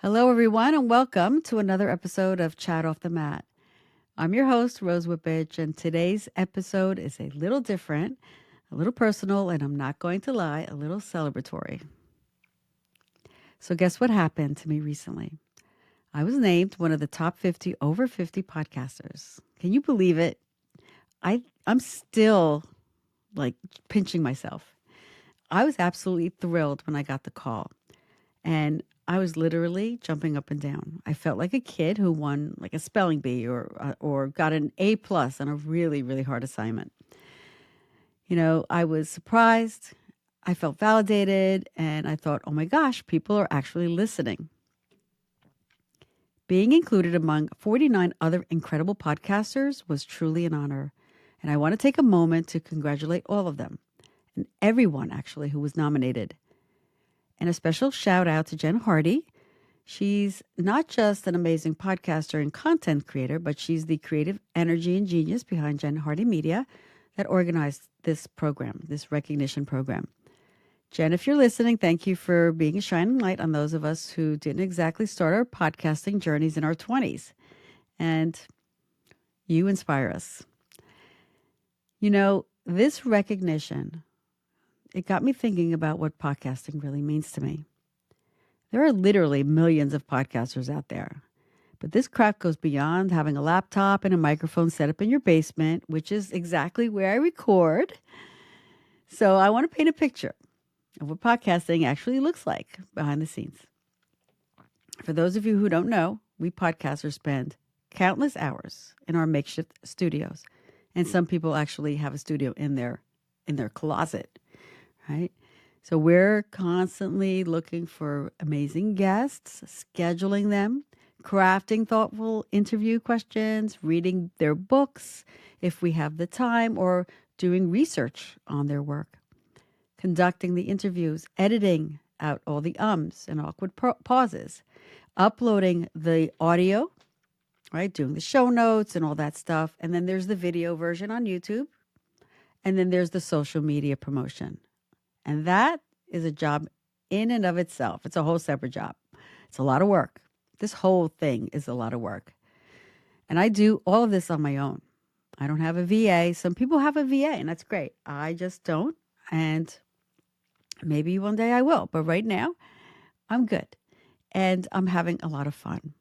Hello, everyone, and welcome to another episode of Chat Off the Mat. I'm your host, Rose Whitbitch, and today's episode is a little different, a little personal, and I'm not going to lie, a little celebratory. So, guess what happened to me recently? I was named one of the top 50 over 50 podcasters. Can you believe it? I'm still like pinching myself. I was absolutely thrilled when I got the call. And I was literally jumping up and down. I felt like a kid who won like a spelling bee or got an A plus on a really really hard assignment. I was surprised. I felt validated, and I thought, "Oh my gosh, people are actually listening." Being included among 49 other incredible podcasters was truly an honor, and I want to take a moment to congratulate all of them and everyone actually who was nominated. And a special shout out to Jen Hardy. She's not just an amazing podcaster and content creator, but she's the creative energy and genius behind Jen Hardy Media that organized this program, this recognition program. Jen, if you're listening, thank you for being a shining light on those of us who didn't exactly start our podcasting journeys in our 20s. And you inspire us. This recognition, it got me thinking about what podcasting really means to me. There are literally millions of podcasters out there. But this craft goes beyond having a laptop and a microphone set up in your basement, which is exactly where I record. So I want to paint a picture of what podcasting actually looks like behind the scenes. For those of you who don't know, we podcasters spend countless hours in our makeshift studios. And some people actually have a studio in their closet, right? So we're constantly looking for amazing guests, scheduling them, crafting thoughtful interview questions, reading their books if we have the time, or doing research on their work, conducting the interviews, editing out all the ums and awkward pauses, uploading the audio, right? Doing the show notes and all that stuff. And then there's the video version on YouTube. And then there's the social media promotion. And that is a job in and of itself. It's a whole separate job. It's a lot of work. This whole thing is a lot of work. And I do all of this on my own. I don't have a VA. Some people have a VA, and that's great. I just don't. And maybe one day I will. But right now, I'm good. And I'm having a lot of fun.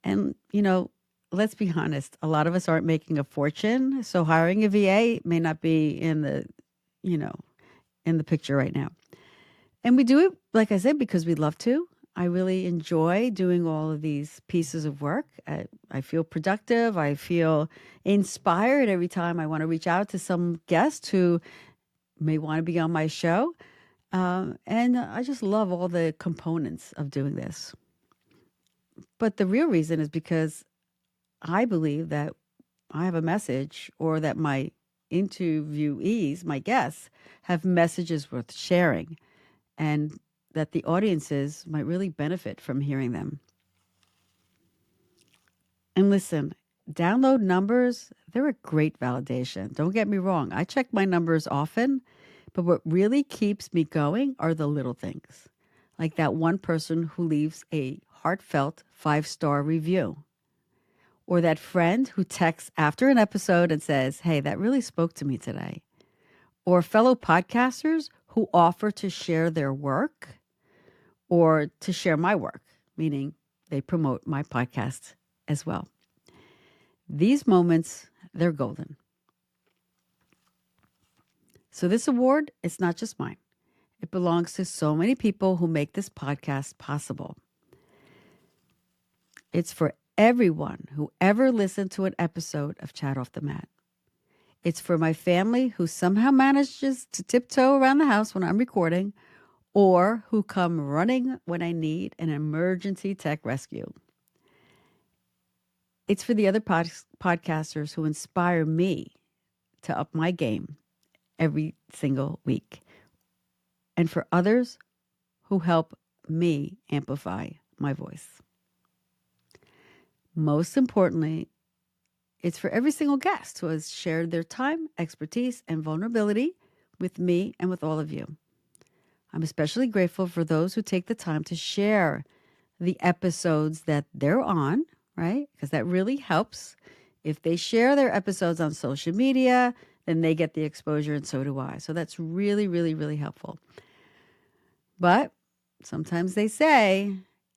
And, let's be honest, a lot of us aren't making a fortune. So hiring a VA may not be in the picture right now. And we do it, like I said, because we love to. I really enjoy doing all of these pieces of work. I feel productive. I feel inspired every time I want to reach out to some guest who may want to be on my show. And I just love all the components of doing this. But the real reason is because I believe that I have a message, or that my interviewees, my guests, have messages worth sharing, and that the audiences might really benefit from hearing them. And listen, download numbers, they're a great validation. Don't get me wrong. I check my numbers often, but what really keeps me going are the little things. Like that one person who leaves a heartfelt 5-star review. Or that friend who texts after an episode and says, "Hey, that really spoke to me today." Or fellow podcasters who offer to share their work or to share my work, meaning they promote my podcast as well. These moments, they're golden. So this award, it's not just mine. It belongs to so many people who make this podcast possible. It's for everyone who ever listened to an episode of Chat Off the Mat. It's for my family who somehow manages to tiptoe around the house when I'm recording, or who come running when I need an emergency tech rescue. It's for the other podcasters who inspire me to up my game every single week, and for others who help me amplify my voice. Most importantly, it's for every single guest who has shared their time, expertise, and vulnerability with me and with all of you. I'm especially grateful for those who take the time to share the episodes that they're on, right? Because that really helps. If they share their episodes on social media, then they get the exposure, and so do I. So that's really, really, really helpful. But sometimes they say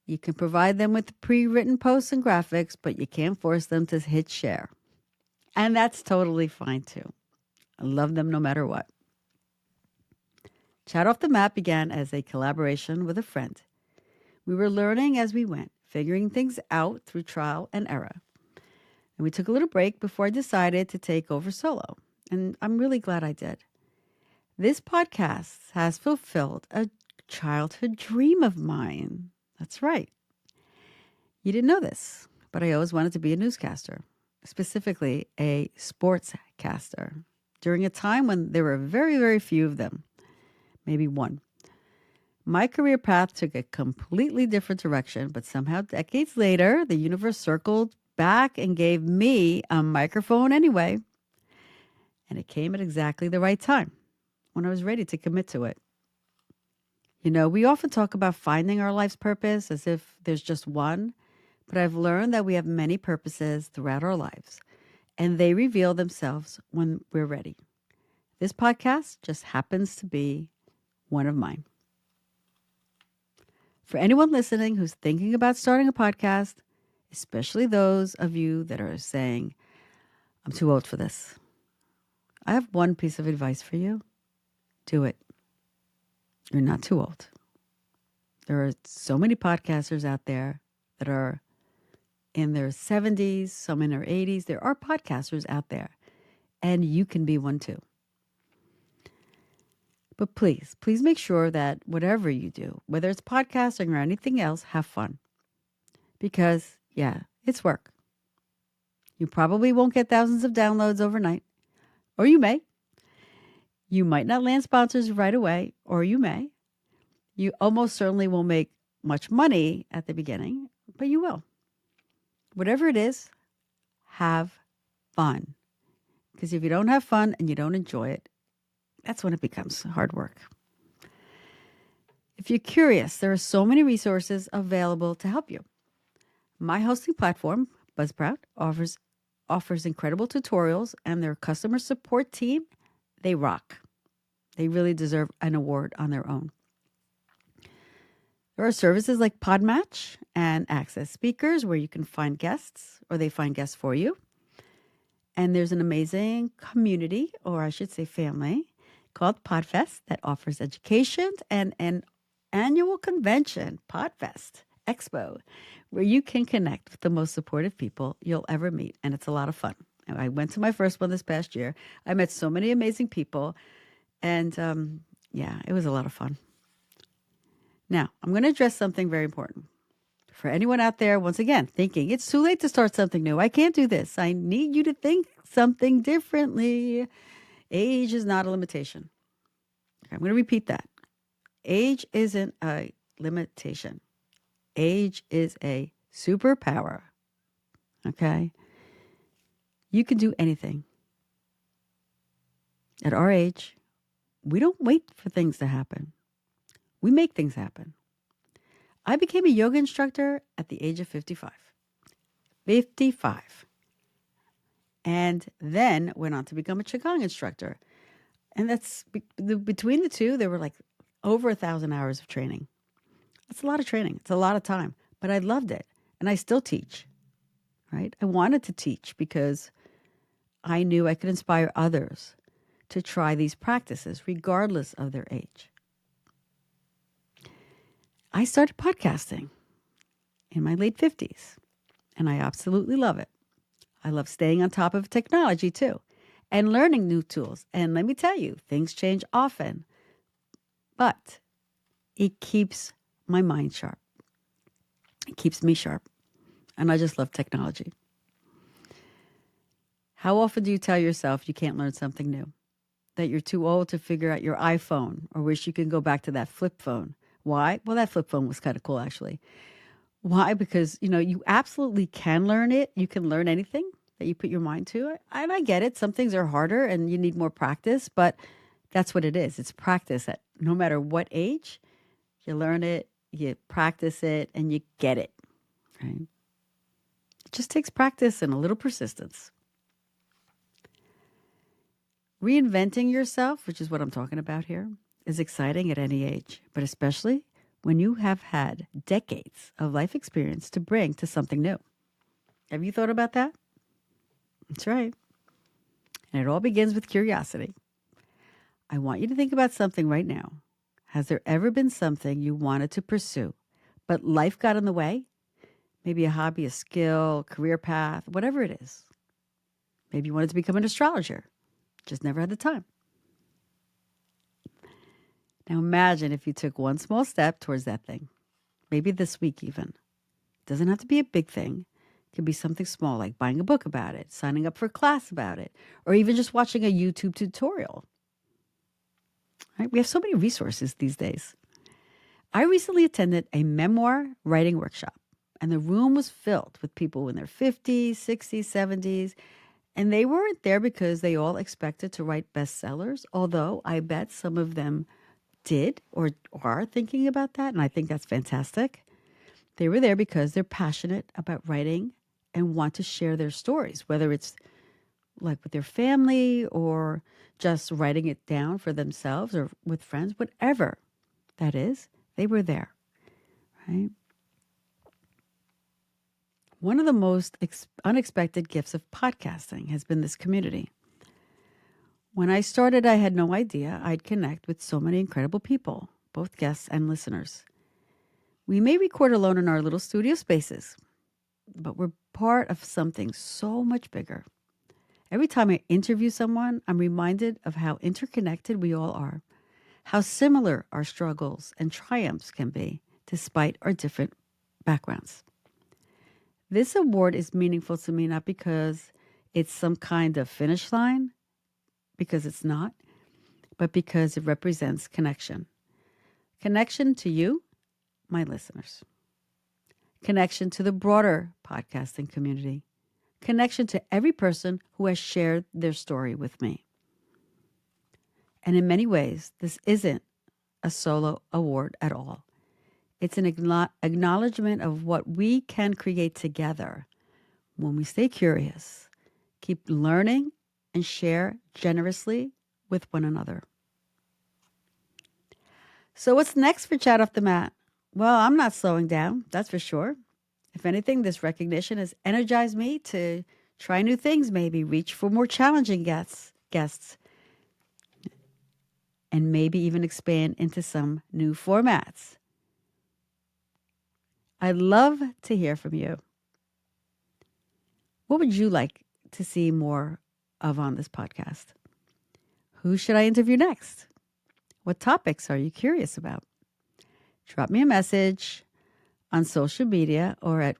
you can provide them with pre-written posts and graphics, but you can't force them to hit share. And that's totally fine too. I love them no matter what. Chat Off the Mat began as a collaboration with a friend. We were learning as we went, figuring things out through trial and error. And we took a little break before I decided to take over solo. And I'm really glad I did. This podcast has fulfilled a childhood dream of mine. That's right. You didn't know this, but I always wanted to be a newscaster, specifically a sportscaster, during a time when there were very, very few of them, maybe one. My career path took a completely different direction, but somehow decades later, the universe circled back and gave me a microphone anyway. And it came at exactly the right time, when I was ready to commit to it. You know, we often talk about finding our life's purpose as if there's just one, but I've learned that we have many purposes throughout our lives, and they reveal themselves when we're ready. This podcast just happens to be one of mine. For anyone listening who's thinking about starting a podcast, especially those of you that are saying, I'm too old for this, I have one piece of advice for you. Do it. You're not too old. There are so many podcasters out there that are in their 70s, some in their 80s. There are podcasters out there, and you can be one too. But please make sure that whatever you do, whether it's podcasting or anything else, have fun. Because, yeah, it's work. You probably won't get thousands of downloads overnight, or you may. You might not land sponsors right away, or you may. You almost certainly won't make much money at the beginning, but you will. Whatever it is, have fun. Because if you don't have fun and you don't enjoy it, that's when it becomes hard work. If you're curious, there are so many resources available to help you. My hosting platform, Buzzsprout, offers incredible tutorials, and their customer support team, they rock. They really deserve an award on their own. There are services like Podmatch and Access Speakers where you can find guests, or they find guests for you. And there's an amazing community, or I should say family, called Podfest that offers education and an annual convention, Podfest Expo, where you can connect with the most supportive people you'll ever meet. And it's a lot of fun. I went to my first one this past year. I met so many amazing people. And it was a lot of fun. Now, I'm going to address something very important. For anyone out there, once again, thinking it's too late to start something new. I can't do this. I need you to think something differently. Age is not a limitation. I'm going to repeat that. Age isn't a limitation. Age is a superpower. Okay? You can do anything. At our age, we don't wait for things to happen. We make things happen. I became a yoga instructor at the age of 55. 55. And then went on to become a Qigong instructor. And that's between the two, there were like over 1,000 hours of training. That's a lot of training. It's a lot of time. But I loved it. And I still teach. Right? I wanted to teach because I knew I could inspire others to try these practices regardless of their age. I started podcasting in my late 50s, and I absolutely love it. I love staying on top of technology too, and learning new tools. And let me tell you, things change often, but it keeps my mind sharp. It keeps me sharp, and I just love technology. How often do you tell yourself you can't learn something new? That you're too old to figure out your iPhone, or wish you could go back to that flip phone? Why? Well, that flip phone was kind of cool, actually. Why? Because, you absolutely can learn it. You can learn anything that you put your mind to. And I get it. Some things are harder and you need more practice, but that's what it is. It's practice at no matter what age, you learn it you practice it, and you get it, right? It just takes practice and a little persistence. Reinventing yourself, which is what I'm talking about here, is exciting at any age, but especially when you have had decades of life experience to bring to something new. Have you thought about that? That's right. And it all begins with curiosity. I want you to think about something right now. Has there ever been something you wanted to pursue, but life got in the way? Maybe a hobby, a skill, career path, whatever it is. Maybe you wanted to become an astrologer, just never had the time. Now imagine if you took one small step towards that thing, maybe this week even. It doesn't have to be a big thing. It could be something small like buying a book about it, signing up for a class about it, or even just watching a YouTube tutorial. Right? We have so many resources these days. I recently attended a memoir writing workshop, and the room was filled with people in their 50s, 60s, 70s, and they weren't there because they all expected to write bestsellers, although I bet some of them did or are thinking about that, and I think that's fantastic. They were there because they're passionate about writing and want to share their stories, whether it's like with their family or just writing it down for themselves or with friends, whatever that is, they were there, right? One of the most unexpected gifts of podcasting has been this community. When I started, I had no idea I'd connect with so many incredible people, both guests and listeners. We may record alone in our little studio spaces, but we're part of something so much bigger. Every time I interview someone, I'm reminded of how interconnected we all are, how similar our struggles and triumphs can be, despite our different backgrounds. This award is meaningful to me not because it's some kind of finish line, because it's not, but because it represents connection. Connection to you, my listeners. Connection to the broader podcasting community. Connection to every person who has shared their story with me. And in many ways, this isn't a solo award at all. It's an acknowledgement of what we can create together when we stay curious, keep learning, and share generously with one another. So what's next for Chat Off the Mat? Well, I'm not slowing down, that's for sure. If anything, this recognition has energized me to try new things, maybe reach for more challenging guests, and maybe even expand into some new formats. I'd love to hear from you. What would you like to see more of on this podcast? Who should I interview next? What topics are you curious about? Drop me a message on social media or at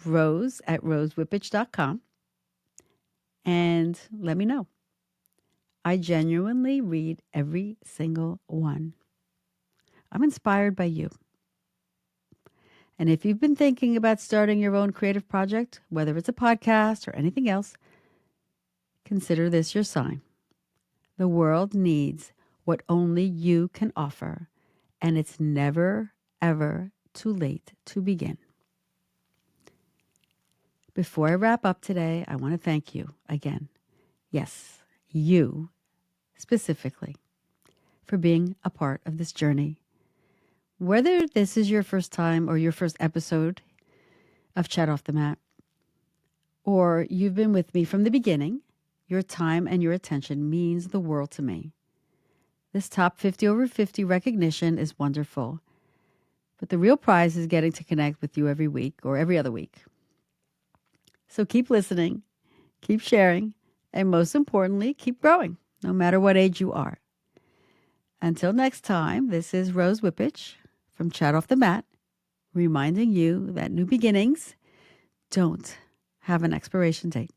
rose@rosewhippich.com and let me know. I genuinely read every single one. I'm inspired by you. And if you've been thinking about starting your own creative project, whether it's a podcast or anything else, consider this your sign. The world needs what only you can offer, and it's never, ever too late to begin. Before I wrap up today, I want to thank you again. Yes, you specifically, for being a part of this journey. Whether this is your first time or your first episode of Chat Off the Mat, or you've been with me from the beginning, your time and your attention means the world to me. This top 50 over 50 recognition is wonderful, but the real prize is getting to connect with you every week or every other week. So keep listening, keep sharing, and most importantly, keep growing, no matter what age you are. Until next time, this is Rose Whippich from Chat Off the Mat, reminding you that new beginnings don't have an expiration date.